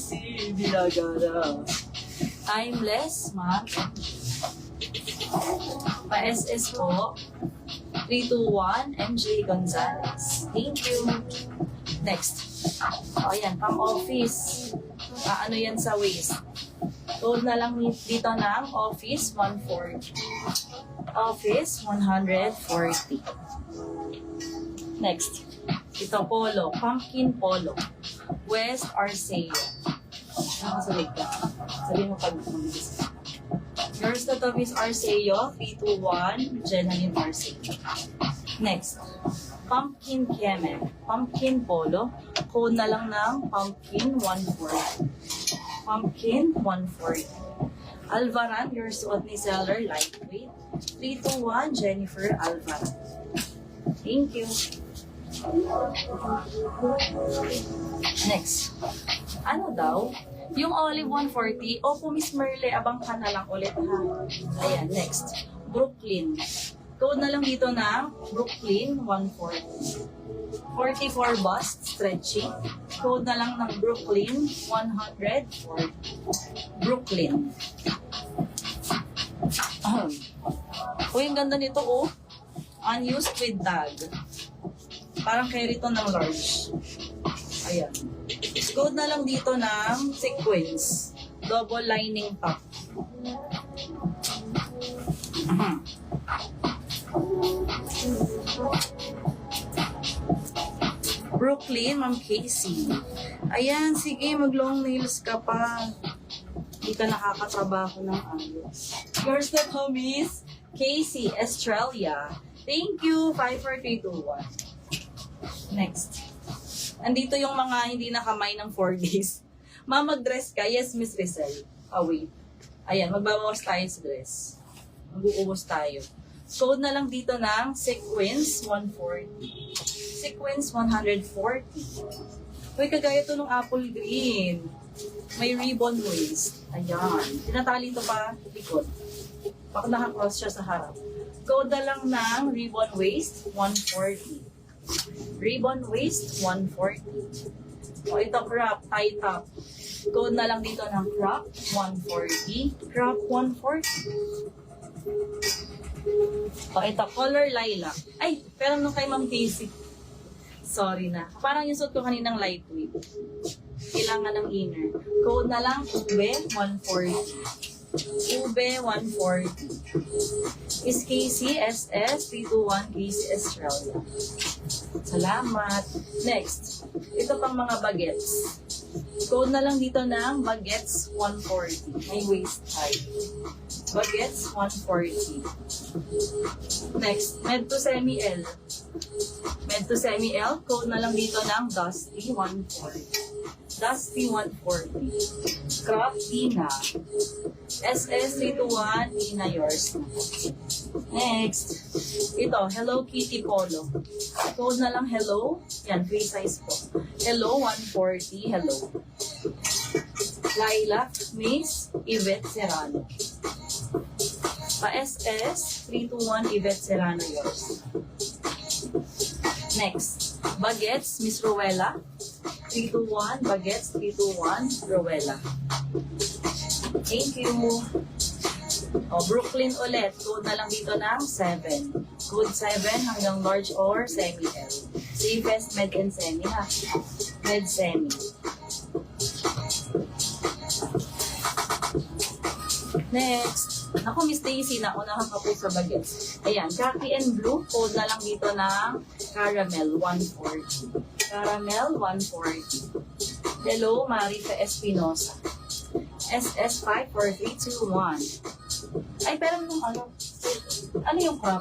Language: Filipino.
Casey Binagara. Timeless, ma'am. Pa-SS po. 321 MJ Gonzalez. Thank you. Next. O, yan. Pang-office. Ano yan sa waist? Load na lang dito ng office 140. Office 140. Next. Ito polo. Pumpkin polo. West Arceo. Nakasalig ka. Sabihin mo pag mabilis. Yours na to is Arceo, 321, Jenaline Arceo. Next, Pumpkin Camel, Pumpkin Polo, code na lang ng Pumpkin 140. Pumpkin 140. Alvaran, your suot ni seller, lightweight, 321, Jennifer Alvaran. Thank you. Next, ano daw? Yung olive 140, opo Miss Merle, abang ka na lang ulit ha. Ayan, next. Brooklyn. Code na lang dito ng Brooklyn 140. 44 bust, stretchy. Code na lang ng Brooklyn 140. Brooklyn. Uy, ang ganda nito oh. Unused with tag. Parang carry to ng large. Ayan. Code na lang dito ng sequins. Double lining top. Brooklyn, Ma'am Casey. Ayan, sige, mag-long nails ka pa. Hindi ka nakakatrabaho ng ayos. Yours na to, Miss Casey Estrella. Thank you, 54321. Next. Andito yung mga hindi nakamay ng 4 days. Ma'am, mag-dress ka? Yes, Miss Rizal. Wait. Ayan, magbabawas tayo sa dress. Mag-uubos tayo. Code na lang dito ng sequins 140. Sequins 140. Uy, kagaya to ng apple green. May ribbon waist. Ayan. Tinatali ito pa likod. Baka naka-cross siya sa harap. Code na lang ng ribbon waist 140. Ribbon waist, 140. O ito, crop, tie top. Code na lang dito ng crop, 140. Crop, 140. O ito, color lilac. Ay, pero nung kay Ma'am Casey. Sorry na. Parang yung suit ko kaninang lightweight. Kailangan ng inner. Code na lang, ube, 140. Ube, 140. Is Casey, SS, 321, Casey Estrella. Salamat. Next, ito pang mga bagets. Code na lang dito ng bagets 140. May waist height. Bagets 140. Next, med to semi-L. Med to semi-L, code na lang dito ng Dusty 140. Dusty 140. Crop Tina. SS 321, Tina yours. Next, ito, Hello Kitty Polo. Code na lang hello. Yan, free size po. Hello, 140. Hello. Lilac, Miss Yvette Serrano. Pa-SS, 321, Yvette Serrano yours. Next, Bagets, Miss Rowella. 321, Bagets, 321, Rowella. Thank you. O, Brooklyn ulit. Code na lang dito ng 7. Code 7 hanggang large or semi-L. Safest med and semi ha. Med semi. Next. Ako, Miss Stacy, naunahan ka po sa bagets. Ayan, khaki and blue. Code na lang dito ng caramel 140. Caramel 140. Hello, Marifa Espinosa. SS54321. Ay, pero yung ano yung crop?